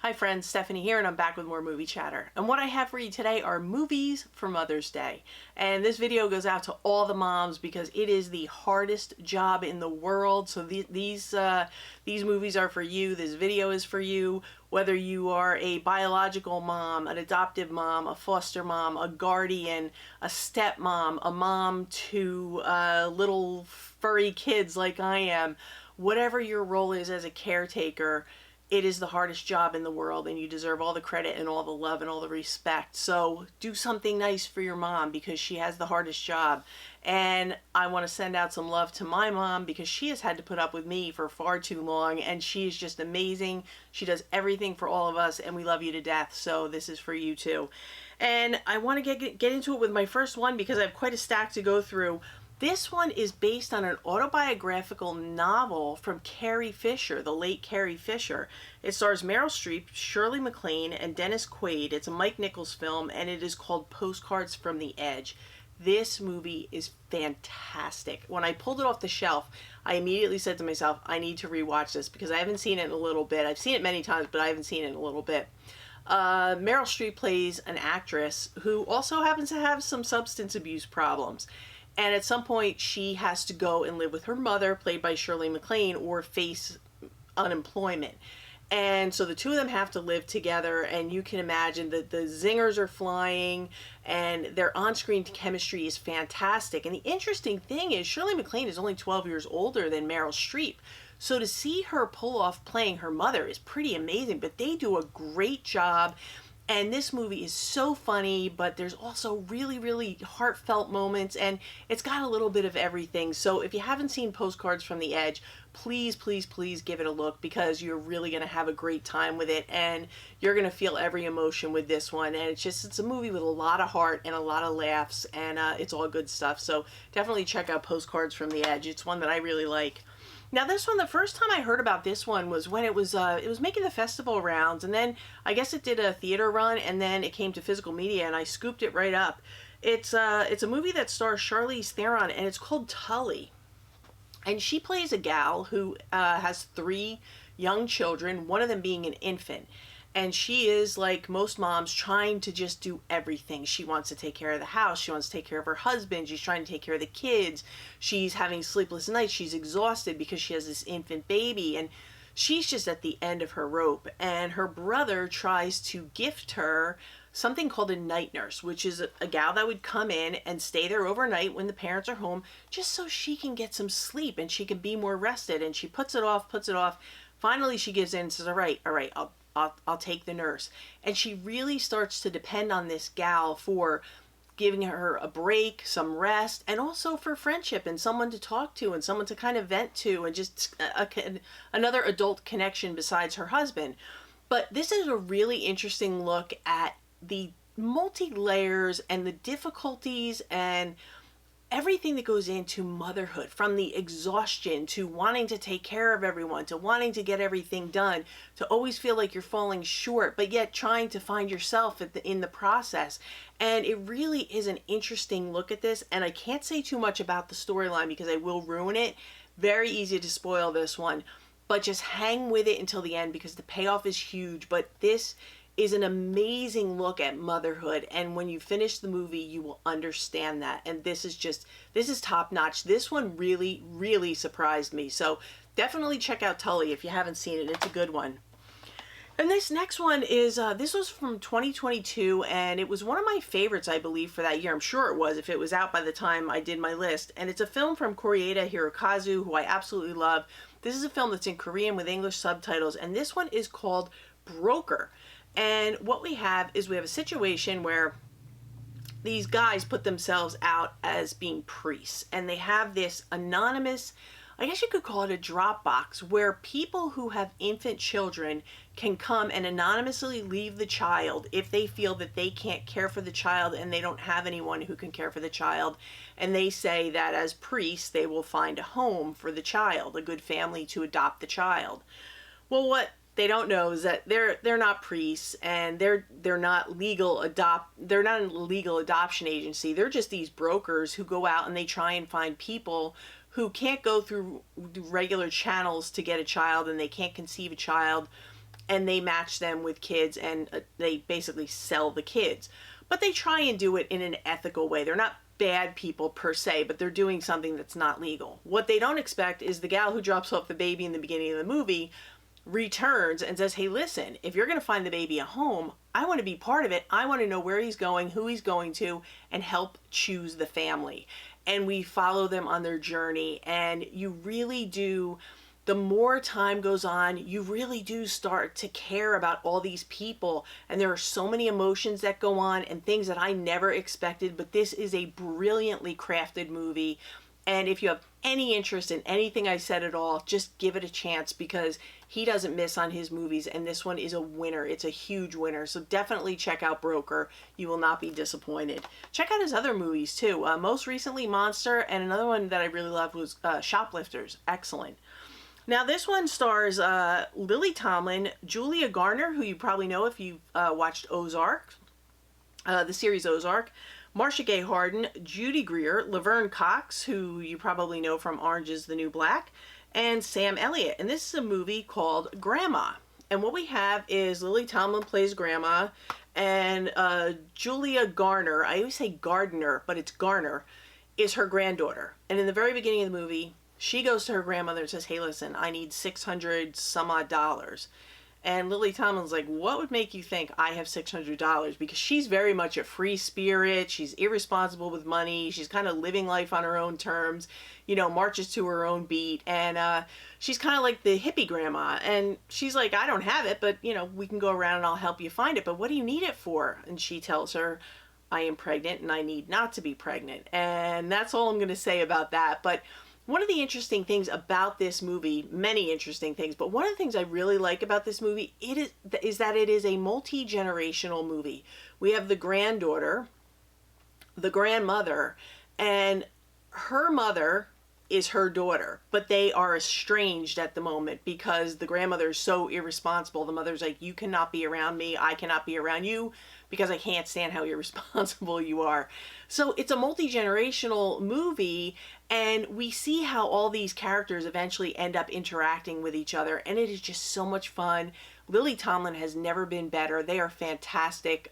Hi friends, Stephanie here, and I'm back with more movie chatter. And what I have for you today are movies for Mother's Day. And this video goes out to all the moms because it is the hardest job in the world. So these movies are for you. This video is for you. Whether you are a biological mom, an adoptive mom, a foster mom, a guardian, a stepmom, a mom to little furry kids like I am, whatever your role is as a caretaker, it is the hardest job in the world, and you deserve all the credit and all the love and all the respect. So do something nice for your mom because she has the hardest job. And I want to send out some love to my mom because she has had to put up with me for far too long, and she is just amazing. She does everything for all of us, and we love you to death. So this is for you too. And I want to get into it with my first one because I have quite a stack to go through. This one is based on an autobiographical novel from Carrie Fisher, the late Carrie Fisher. It stars Meryl Streep, Shirley MacLaine, and Dennis Quaid. It's a Mike Nichols film, and it is called Postcards from the Edge. This movie is fantastic. When I pulled it off the shelf, I immediately said to myself, I need to rewatch this because I haven't seen it in a little bit. I've seen it many times, but I haven't seen it in a little bit. Meryl Streep plays an actress who also happens to have some substance abuse problems. And at some point, she has to go and live with her mother, played by Shirley MacLaine, or face unemployment. And so the two of them have to live together, and you can imagine that the zingers are flying, and their on-screen chemistry is fantastic. And the interesting thing is, Shirley MacLaine is only 12 years older than Meryl Streep. So to see her pull off playing her mother is pretty amazing, but they do a great job. And this movie is so funny, but there's also really, really heartfelt moments, and it's got a little bit of everything. So if you haven't seen Postcards from the Edge, please, please, please give it a look because you're really going to have a great time with it, and you're going to feel every emotion with this one. And it's a movie with a lot of heart and a lot of laughs, and it's all good stuff. So definitely check out Postcards from the Edge. It's one that I really like. Now this one, the first time I heard about this one was when it was making the festival rounds, and then I guess it did a theater run, and then it came to physical media, and I scooped it right up. It's a movie that stars Charlize Theron, and it's called Tully. And she plays a gal who has 3 young children, one of them being an infant. And she is, like most moms, trying to just do everything. She wants to take care of the house. She wants to take care of her husband. She's trying to take care of the kids. She's having sleepless nights. She's exhausted because she has this infant baby. And she's just at the end of her rope. And her brother tries to gift her something called a night nurse, which is a gal that would come in and stay there overnight when the parents are home, just so she can get some sleep and she can be more rested. And she puts it off. Finally, she gives in and says, all right, I'll take the nurse. And she really starts to depend on this gal for giving her a break, some rest, and also for friendship and someone to talk to and someone to kind of vent to, and just another adult connection besides her husband. But this is a really interesting look at the multi-layers and the difficulties and everything that goes into motherhood, from the exhaustion to wanting to take care of everyone, to wanting to get everything done, to always feel like you're falling short, but yet trying to find yourself in the process. And it really is an interesting look at this, and I can't say too much about the storyline because I will ruin it. Very easy to spoil this one, but just hang with it until the end because the payoff is huge. But this is an amazing look at motherhood, and when you finish the movie you will understand that. And this is top notch. This one really, really surprised me. So definitely check out Tully if you haven't seen it. It's a good one. And this next one is this was from 2022, and it was one of my favorites, I believe, for that year. I'm sure it was if it was out by the time I did my list. And it's a film from Koreeda Hirokazu, who I absolutely love. This is a film that's in Korean with English subtitles, and this one is called Broker. And what we have is we have a situation where these guys put themselves out as being priests, and they have this anonymous, I guess you could call it a drop box, where people who have infant children can come and anonymously leave the child if they feel that they can't care for the child and they don't have anyone who can care for the child. And they say that as priests they will find a home for the child, a good family to adopt the child. Well, what they don't know is that they're not priests, and they're not a legal adoption agency. They're just these brokers who go out and they try and find people who can't go through regular channels to get a child, and they can't conceive a child. and they match them with kids, and they basically sell the kids. But they try and do it in an ethical way. They're not bad people per se, but they're doing something that's not legal. What they don't expect is the gal who drops off the baby in the beginning of the movie returns and says, hey, listen, if you're going to find the baby a home, I want to be part of it. I want to know where he's going, who he's going to, and help choose the family. And we follow them on their journey, and you really do, the more time goes on, you really do start to care about all these people. And there are so many emotions that go on and things that I never expected, but this is a brilliantly crafted movie. And if you have any interest in anything I said at all, just give it a chance, because he doesn't miss on his movies, and this one is a winner. It's a huge winner. So definitely check out Broker. You will not be disappointed. Check out his other movies too. Most recently Monster, and another one that I really loved was Shoplifters. Excellent. Now this one stars Lily Tomlin, Julia Garner, who you probably know if you've watched Ozark, the series Ozark, Marcia Gay Harden, Judy Greer, Laverne Cox, who you probably know from Orange is the New Black, and Sam Elliott. And this is a movie called Grandma. And what we have is Lily Tomlin plays Grandma, and Julia Garner, I always say Gardner, but it's Garner, is her granddaughter. And in the very beginning of the movie, she goes to her grandmother and says, hey, listen, I need 600 some odd dollars. And Lily Tomlin's like, what would make you think I have $600? Because she's very much a free spirit. She's irresponsible with money. She's kind of living life on her own terms, you know, marches to her own beat. And she's kind of like the hippie grandma. And she's like, I don't have it, but, you know, we can go around and I'll help you find it. But what do you need it for? And she tells her, I am pregnant and I need not to be pregnant. And that's all I'm going to say about that. But one of the interesting things about this movie, many interesting things, but one of the things I really like about this movie is that it is a multi-generational movie. We have the granddaughter, the grandmother, and her mother is her daughter, but they are estranged at the moment because the grandmother is so irresponsible. The mother's like, you cannot be around me, I cannot be around you, because I can't stand how irresponsible you are. So it's a multi-generational movie, and we see how all these characters eventually end up interacting with each other, and it is just so much fun. Lily Tomlin has never been better. They are fantastic.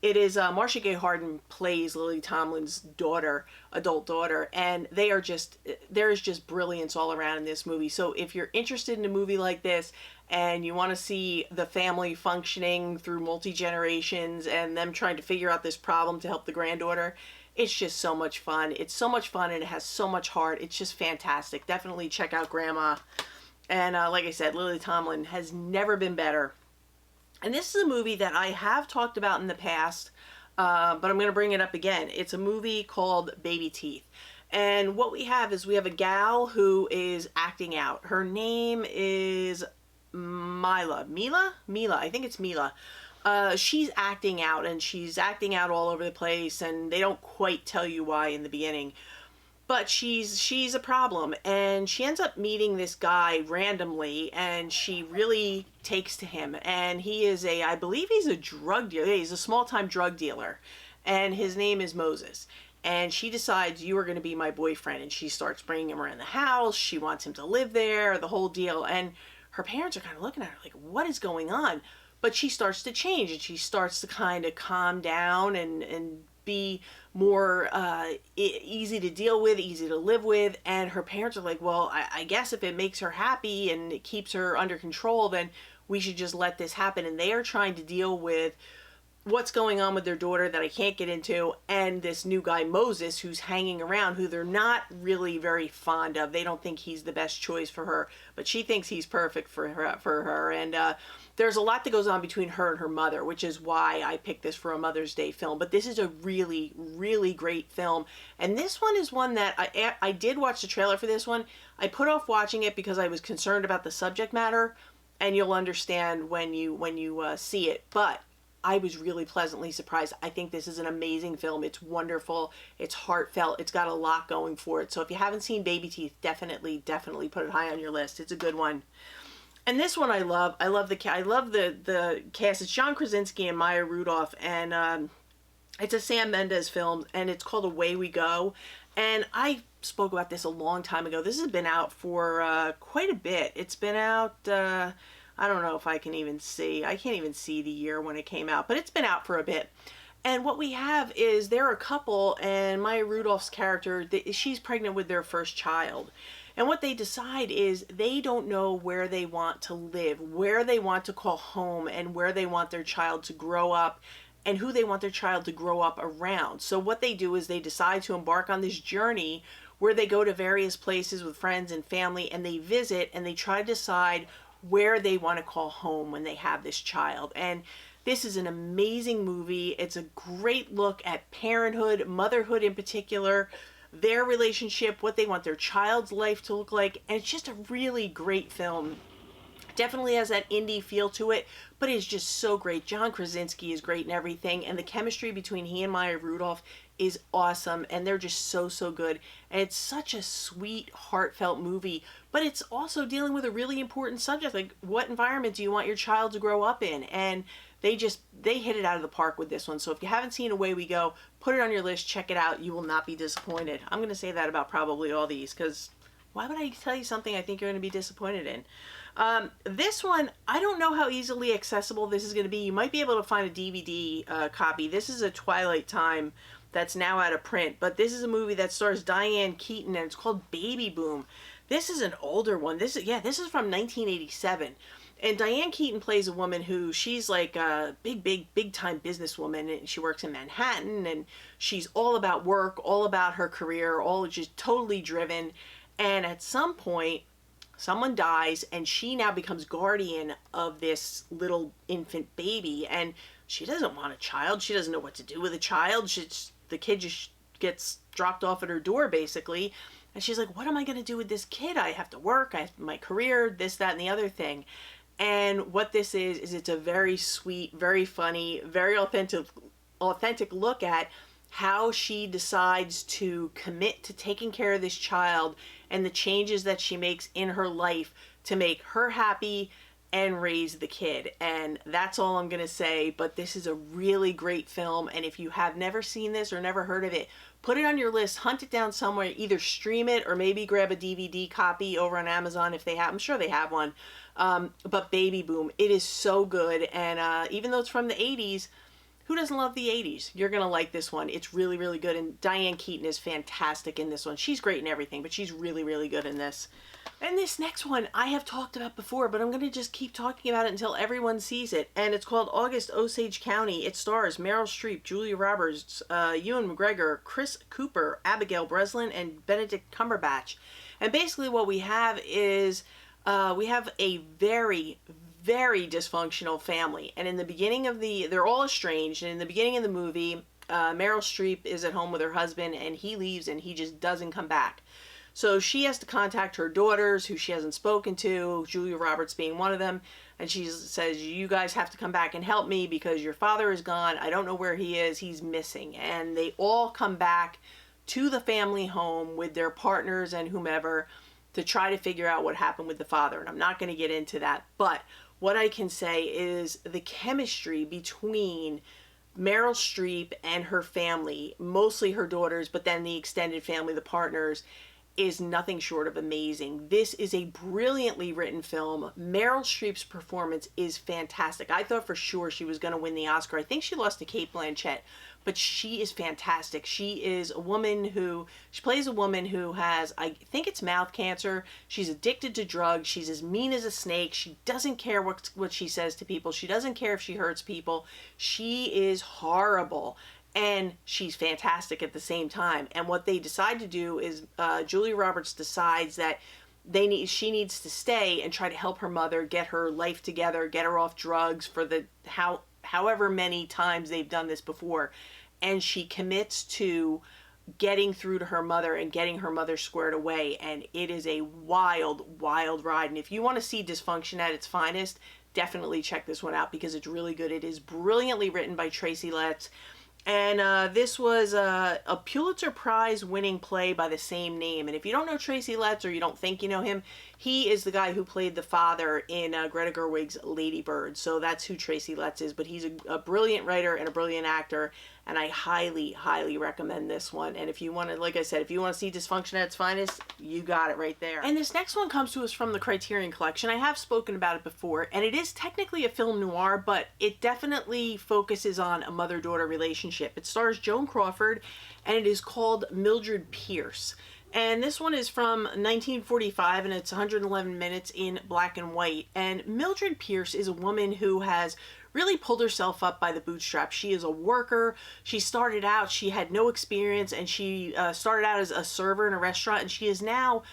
It is Marcia Gay Harden plays Lily Tomlin's daughter, adult daughter, and there is just brilliance all around in this movie. So if you're interested in a movie like this and you want to see the family functioning through multi-generations and them trying to figure out this problem to help the granddaughter, it's just so much fun. It's so much fun and it has so much heart. It's just fantastic. Definitely check out Grandma. And like I said, Lily Tomlin has never been better. And this is a movie that I have talked about in the past, but I'm going to bring it up again. It's a movie called Baby Teeth. And what we have is we have a gal who is acting out. Her name is Mila, I think it's Mila. She's acting out, and she's acting out all over the place, and they don't quite tell you why in the beginning. But she's a problem, and she ends up meeting this guy randomly, and she really takes to him. And he is I believe he's a drug dealer. He's a small-time drug dealer, and his name is Moses. And she decides, you are going to be my boyfriend, and she starts bringing him around the house. She wants him to live there, the whole deal. And her parents are kind of looking at her like, what is going on? But she starts to change, and she starts to kind of calm down and be more easy to deal with, easy to live with. And her parents are like, well, I guess if it makes her happy and it keeps her under control, then we should just let this happen. And they are trying to deal with what's going on with their daughter that I can't get into, and this new guy Moses who's hanging around, who they're not really very fond of. They don't think he's the best choice for her, but she thinks he's perfect for her. And there's a lot that goes on between her and her mother, which is why I picked this for a Mother's Day film. But this is a really, really great film. And this one is one that I did watch the trailer for this one. I put off watching it because I was concerned about the subject matter, and you'll understand when you see it. But I was really pleasantly surprised. I think this is an amazing film. It's wonderful. It's heartfelt. It's got a lot going for it. So if you haven't seen Baby Teeth, definitely put it high on your list. It's a good one. And this one I love. I love the cast. It's John Krasinski and Maya Rudolph, and it's a Sam Mendes film, and it's called Away We Go. And I spoke about this a long time ago. This has been out for quite a bit. It's been out, I don't know if I can even see. I can't even see the year when it came out, but it's been out for a bit. And what we have is they're a couple, and Maya Rudolph's character, she's pregnant with their first child. And what they decide is they don't know where they want to live, where they want to call home, and where they want their child to grow up, and who they want their child to grow up around. So what they do is they decide to embark on this journey where they go to various places with friends and family, and they visit, and they try to decide where they want to call home when they have this child. And this is an amazing movie. It's a great look at parenthood, motherhood in particular, their relationship, what they want their child's life to look like, and it's just a really great film. Definitely has that indie feel to it, but it's just so great. John Krasinski is great and everything, and the chemistry between he and Maya Rudolph is awesome, and they're just so good. And it's such a sweet, heartfelt movie, but it's also dealing with a really important subject, like what environment do you want your child to grow up in? And they hit it out of the park with this one. So if you haven't seen Away We Go, put it on your list, check it out. You will not be disappointed. I'm going to say that about probably all these, because why would I tell you something I think you're going to be disappointed in? This one, I don't know how easily accessible this is going to be. You might be able to find a DVD copy. This is a Twilight Time that's now out of print, but this is a movie that stars Diane Keaton, and it's called Baby Boom. This is an older one. This is from 1987. And Diane Keaton plays a woman who, she's like a big time businesswoman, and she works in Manhattan, and she's all about work, all about her career, all just totally driven. And at some point, someone dies, and she now becomes guardian of this little infant baby, and she doesn't want a child. She doesn't know what to do with a child. The kid just gets dropped off at her door, basically. And she's like, what am I going to do with this kid? I have to work. I have my career, this, that, and the other thing. And what this is it's a very sweet, very funny, very authentic look at how she decides to commit to taking care of this child and the changes that she makes in her life to make her happy and raise the kid. And that's all I'm going to say, but this is a really great film, and if you have never seen this or never heard of it, put it on your list, hunt it down somewhere, either stream it or maybe grab a DVD copy over on Amazon if they have. I'm sure they have one. But Baby Boom, it is so good, and even though it's from the 80s, who doesn't love the 80s? You're going to like this one. It's really, really good, and Diane Keaton is fantastic in this one. She's great in everything, but she's really, really good in this. And this next one I have talked about before, but I'm going to just keep talking about it until everyone sees it. And it's called August, Osage County. It stars Meryl Streep, Julia Roberts, Ewan McGregor, Chris Cooper, Abigail Breslin, and Benedict Cumberbatch. And basically what we have is we have a very dysfunctional family. And in the beginning of they're all estranged. And in the beginning of the movie, Meryl Streep is at home with her husband, and he leaves and he just doesn't come back. So she has to contact her daughters, who she hasn't spoken to, Julia Roberts being one of them, and she says, you guys have to come back and help me because your father is gone. I don't know where he is. He's missing. And they all come back to the family home with their partners and whomever to try to figure out what happened with the father. And I'm not going to get into that, but what I can say is the chemistry between Meryl Streep and her family, mostly her daughters, but then the extended family, the partners, is nothing short of amazing. This is a brilliantly written film. Meryl Streep's performance is fantastic. I thought for sure she was going to win the Oscar. I think she lost to Cate Blanchett, but she is fantastic. She plays a woman who has, I think it's mouth cancer. She's addicted to drugs. She's as mean as a snake. She doesn't care what she says to people. She doesn't care if she hurts people. She is horrible. And she's fantastic at the same time. And what they decide to do is Julia Roberts decides that she needs to stay and try to help her mother get her life together, get her off drugs for however many times they've done this before. And she commits to getting through to her mother and getting her mother squared away. And it is a wild ride. And if you want to see dysfunction at its finest, definitely check this one out because it's really good. It is brilliantly written by Tracy Letts. And this was a Pulitzer Prize winning play by the same name. And if you don't know Tracy Letts, or you don't think you know him, He is the guy who played the father in Greta Gerwig's Lady Bird. So that's who Tracy Letts is. But he's a brilliant writer and a brilliant actor. And I highly, highly recommend this one. And if you want to, like I said, if you want to see dysfunction at its finest, you got it right there. And this next one comes to us from the Criterion Collection. I have spoken about it before, and it is technically a film noir, but it definitely focuses on a mother-daughter relationship. It stars Joan Crawford, and it is called Mildred Pierce. And this one is from 1945, and it's 111 minutes in black and white. And Mildred Pierce is a woman who has really pulled herself up by the bootstraps. She is a worker. She started out, she had no experience, and she started out as a server in a restaurant, and she is now,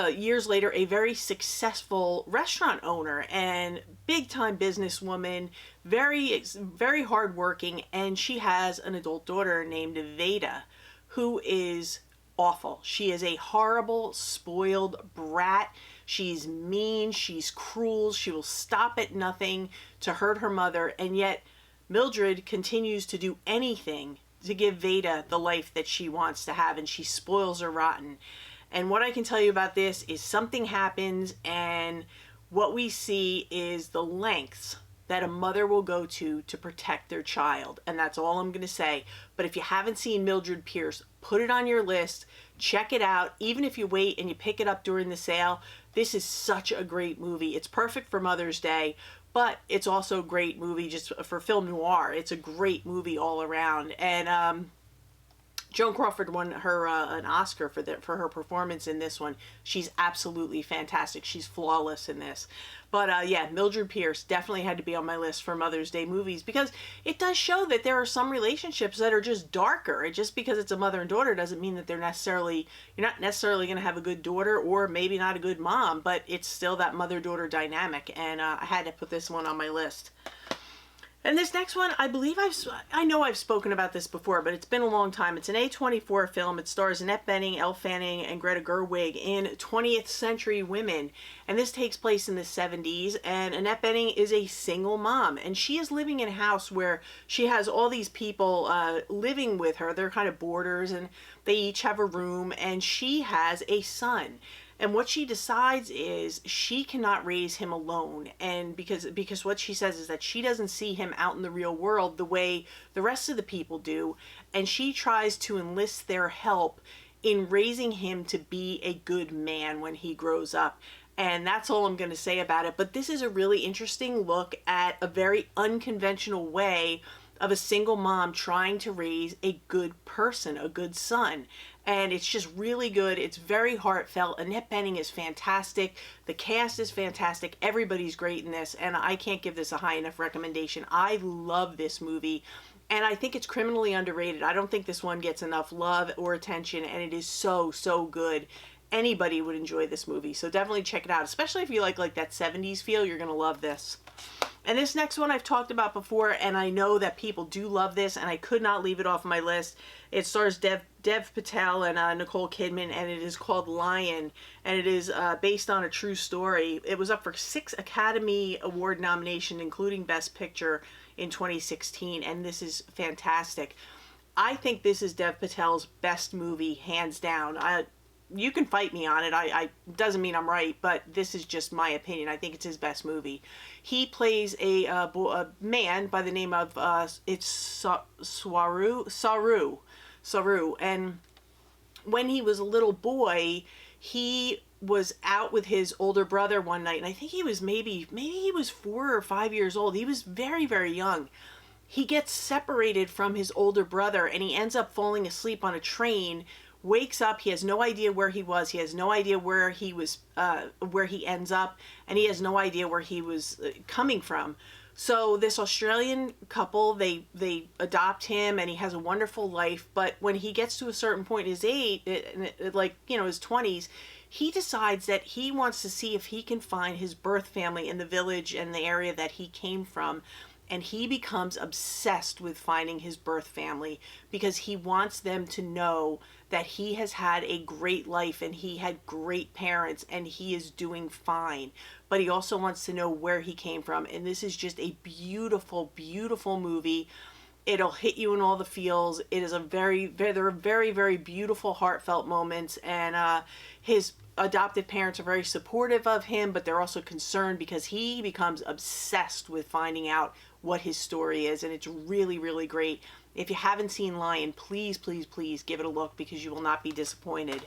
years later, a very successful restaurant owner and big-time businesswoman, very hardworking, and she has an adult daughter named Veda, who is awful. She is a horrible, spoiled brat. She's mean, she's cruel, she will stop at nothing to hurt her mother, and yet Mildred continues to do anything to give Veda the life that she wants to have, and she spoils her rotten. And what I can tell you about this is something happens, and what we see is the lengths that a mother will go to protect their child. And that's all I'm going to say. But if you haven't seen Mildred Pierce, put it on your list. Check it out. Even if you wait and you pick it up during the sale, this is such a great movie. It's perfect for Mother's Day, but it's also a great movie just for film noir. It's a great movie all around. And Joan Crawford won her an Oscar for her performance in this one. She's absolutely fantastic. She's flawless in this. But yeah, Mildred Pierce definitely had to be on my list for Mother's Day movies, because it does show that there are some relationships that are just darker. And just because it's a mother and daughter doesn't mean that you're not necessarily going to have a good daughter, or maybe not a good mom, but it's still that mother-daughter dynamic. And I had to put this one on my list. And this next one, I know I've spoken about this before, but it's been a long time. It's an A24 film. It stars Annette Bening, Elle Fanning, and Greta Gerwig in 20th Century Women. And this takes place in the 70s, and Annette Bening is a single mom, and she is living in a house where she has all these people living with her. They're kind of boarders, and they each have a room, and she has a son. And what she decides is she cannot raise him alone. And because what she says is that she doesn't see him out in the real world the way the rest of the people do. And she tries to enlist their help in raising him to be a good man when he grows up. And that's all I'm going to say about it. But this is a really interesting look at a very unconventional way of a single mom trying to raise a good person, a good son. And it's just really good. It's very heartfelt. Annette Bening is fantastic. The cast is fantastic. Everybody's great in this. And I can't give this a high enough recommendation. I love this movie. And I think it's criminally underrated. I don't think this one gets enough love or attention. And it is so, so good. Anybody would enjoy this movie. So definitely check it out. Especially if you like that 70s feel, you're going to love this. And this next one I've talked about before, and I know that people do love this, and I could not leave it off my list. It stars Dev Patel and Nicole Kidman, and it is called Lion, and it is based on a true story. It was up for 6 Academy Award nominations, including Best Picture in 2016, and this is fantastic. I think this is Dev Patel's best movie, hands down. You can fight me on it. I doesn't mean I'm right, but this is just my opinion. I think it's his best movie. He plays a man by the name of Saru, and when he was a little boy, he was out with his older brother one night, and I think he was maybe he was 4 or 5 years old. He was very, very young. He gets separated from his older brother, and he ends up falling asleep on a train. Wakes up, he has no idea where he was, he has no idea where he was, where he ends up, and he has no idea where he was coming from. So this Australian couple, they adopt him, and he has a wonderful life, but when he gets to a certain point in his age, like, his 20s, he decides that he wants to see if he can find his birth family in the village and the area that he came from. And he becomes obsessed with finding his birth family because he wants them to know that he has had a great life and he had great parents and he is doing fine. But he also wants to know where he came from. And this is just a beautiful, beautiful movie. It'll hit you in all the feels. It is there are very, very beautiful, heartfelt moments. And his adoptive parents are very supportive of him, but they're also concerned because he becomes obsessed with finding out what his story is, and it's really, really great. If you haven't seen Lion, please, please, please give it a look because you will not be disappointed.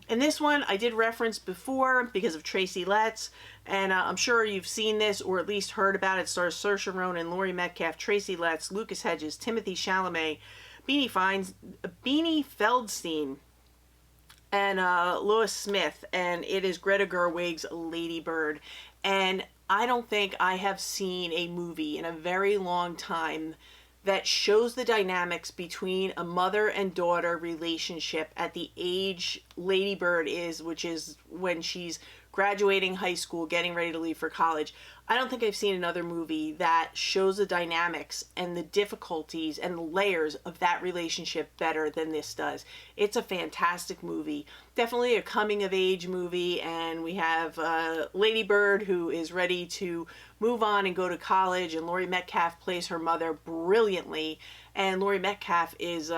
And this one I did reference before because of Tracy Letts, and I'm sure you've seen this or at least heard about it. It stars Saoirse Ronan, Laurie Metcalf, Tracy Letts, Lucas Hedges, Timothy Chalamet, Beanie Feldstein, and Lois Smith, and it is Greta Gerwig's Lady Bird. And I don't think I have seen a movie in a very long time that shows the dynamics between a mother and daughter relationship at the age Lady Bird is, which is when she's graduating high school, getting ready to leave for college. I don't think I've seen another movie that shows the dynamics and the difficulties and the layers of that relationship better than this does. It's a fantastic movie. Definitely a coming of age movie, and we have Lady Bird, who is ready to move on and go to college, and Laurie Metcalf plays her mother brilliantly. And Laurie Metcalf is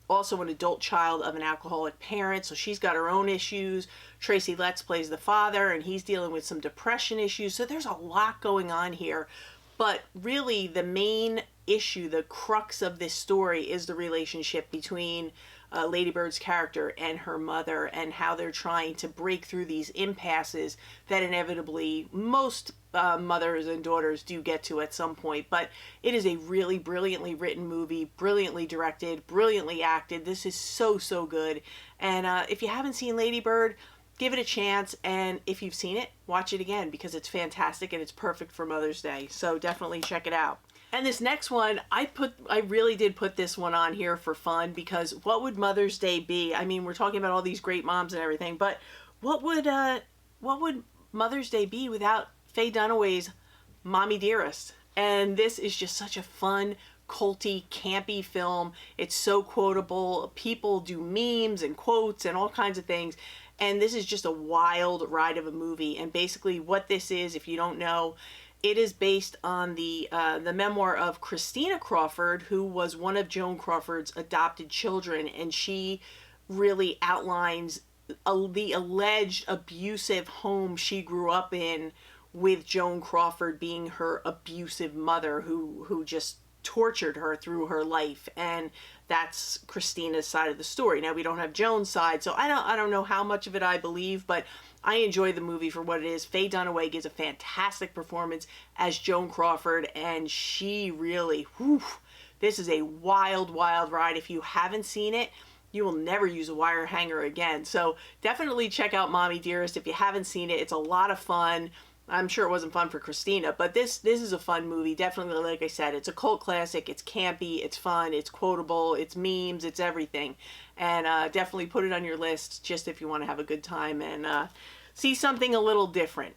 also an adult child of an alcoholic parent, so she's got her own issues. Tracy Letts plays the father, and he's dealing with some depression issues, so there's a lot going on here. But really the main issue, the crux of this story, is the relationship between Lady Bird's character and her mother, and how they're trying to break through these impasses that inevitably most mothers and daughters do get to at some point. But it is a really brilliantly written movie, brilliantly directed, brilliantly acted. This is so, so good. And if you haven't seen Lady Bird, give it a chance, and if you've seen it, watch it again because it's fantastic and it's perfect for Mother's Day. So definitely check it out. And this next one, I really did put this one on here for fun, because what would Mother's Day be? I mean, we're talking about all these great moms and everything, but what would Mother's Day be without Faye Dunaway's Mommy Dearest? And this is just such a fun, culty, campy film. It's so quotable. People do memes and quotes and all kinds of things. And this is just a wild ride of a movie. And basically what this is, if you don't know, it is based on the memoir of Christina Crawford, who was one of Joan Crawford's adopted children, and she really outlines the alleged abusive home she grew up in, with Joan Crawford being her abusive mother who just tortured her through her life. And that's Christina's side of the story. Now we don't have Joan's side, so I don't know how much of it I believe, but I enjoy the movie for what it is. Faye Dunaway gives a fantastic performance as Joan Crawford, and she really, this is a wild, wild ride. If you haven't seen it, you will never use a wire hanger again. So definitely check out Mommy Dearest if you haven't seen it. It's a lot of fun. I'm sure it wasn't fun for Christina, but this is a fun movie. Definitely, like I said, it's a cult classic. It's campy, it's fun, it's quotable, it's memes, it's everything. And definitely put it on your list just if you want to have a good time and see something a little different.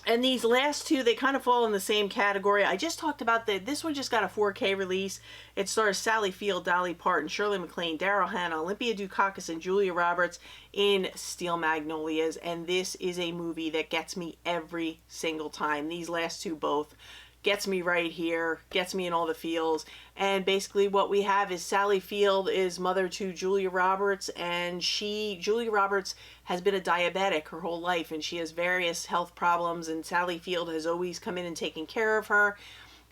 And these last two, they kind of fall in the same category. I just talked about this one just got a 4K release. It stars Sally Field, Dolly Parton, Shirley MacLaine, Daryl Hannah, Olympia Dukakis, and Julia Roberts in Steel Magnolias. And this is a movie that gets me every single time. These last two both gets me right here, gets me in all the feels. And basically what we have is Sally Field is mother to Julia Roberts, and Julia Roberts has been a diabetic her whole life, and she has various health problems, and Sally Field has always come in and taken care of her.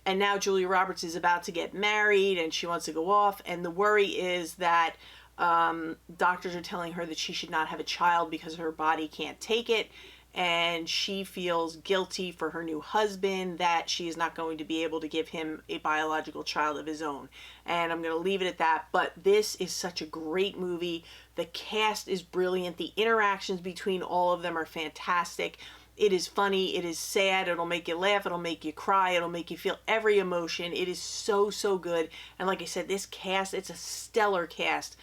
And now Julia Roberts is about to get married, and she wants to go off, and the worry is that doctors are telling her that she should not have a child because her body can't take it. And she feels guilty for her new husband that she is not going to be able to give him a biological child of his own. And I'm going to leave it at that. But this is such a great movie. The cast is brilliant. The interactions between all of them are fantastic. It is funny. It is sad. It'll make you laugh. It'll make you cry. It'll make you feel every emotion. It is so, so good. And like I said, this cast, it's a stellar cast.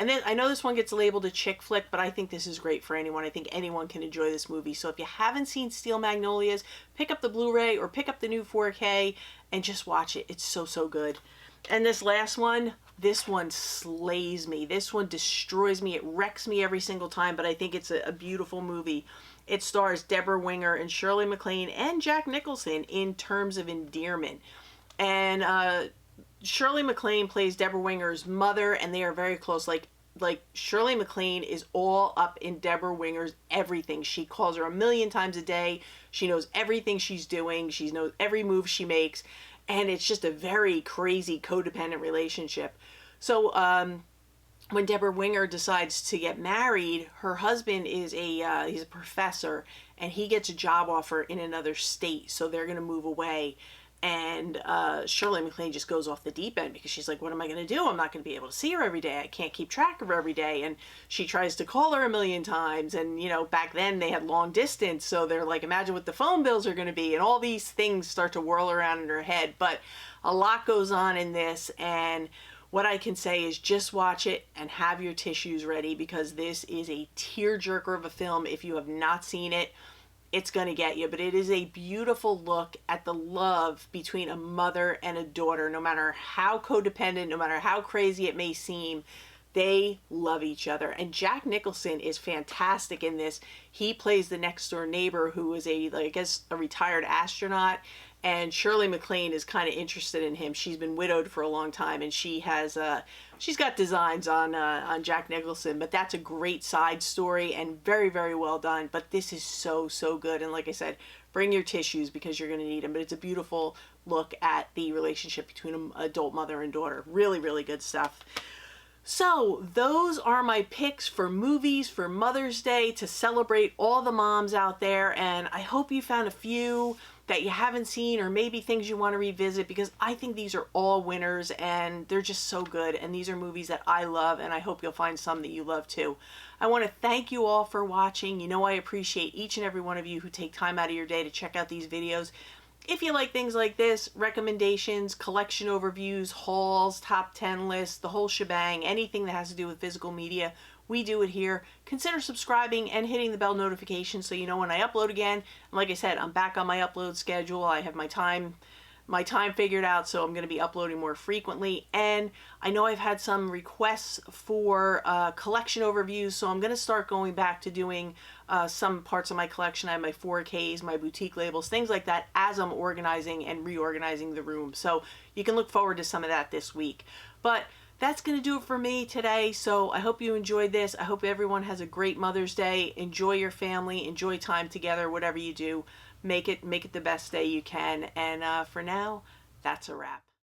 And then I know this one gets labeled a chick flick, but I think this is great for anyone. I think anyone can enjoy this movie. So if you haven't seen Steel Magnolias, pick up the Blu-ray or pick up the new 4K and just watch it. It's so, so good. And this last one, this one slays me. This one destroys me. It wrecks me every single time, but I think it's a beautiful movie. It stars Deborah Winger and Shirley MacLaine and Jack Nicholson in Terms of Endearment. And Shirley MacLaine plays Deborah Winger's mother, and they are very close, like like Shirley MacLaine is all up in Deborah Winger's everything. She calls her a million times a day. She knows everything she's doing. She knows every move she makes. And it's just a very crazy codependent relationship. So when Deborah Winger decides to get married, her husband is he's a professor, and he gets a job offer in another state. So they're going to move away. And Shirley MacLaine just goes off the deep end because she's like, what am I going to do? I'm not going to be able to see her every day. I can't keep track of her every day. And she tries to call her a million times. And, you know, back then they had long distance. So they're like, imagine what the phone bills are going to be. And all these things start to whirl around in her head. But a lot goes on in this. And what I can say is just watch it and have your tissues ready, because this is a tearjerker of a film. If you have not seen it, it's going to get you. But it is a beautiful look at the love between a mother and a daughter. No matter how codependent, no matter how crazy it may seem, they love each other. And Jack Nicholson is fantastic in this. He plays the next door neighbor who is I guess a retired astronaut. And Shirley MacLaine is kind of interested in him. She's been widowed for a long time, and she has she's got designs on Jack Nicholson. But that's a great side story and very, very well done. But this is so, so good. And like I said, bring your tissues because you're going to need them. But it's a beautiful look at the relationship between an adult mother and daughter. Really, really good stuff. So those are my picks for movies for Mother's Day to celebrate all the moms out there. And I hope you found a few that you haven't seen, or maybe things you want to revisit, because I think these are all winners and they're just so good. And these are movies that I love, and I hope you'll find some that you love too. I want to thank you all for watching. You know, I appreciate each and every one of you who take time out of your day to check out these videos. If you like things like this, recommendations, collection overviews, hauls, top 10 lists, the whole shebang, anything that has to do with physical media, we do it here. Consider subscribing and hitting the bell notification so you know when I upload again. And like I said, I'm back on my upload schedule. I have my time figured out, so I'm going to be uploading more frequently. And I know I've had some requests for collection overviews, so I'm going to start going back to doing some parts of my collection. I have my 4Ks, my boutique labels, things like that, as I'm organizing and reorganizing the room. So you can look forward to some of that this week. But that's going to do it for me today. So I hope you enjoyed this. I hope everyone has a great Mother's Day. Enjoy your family. Enjoy time together, whatever you do. Make it the best day you can. And for now, that's a wrap.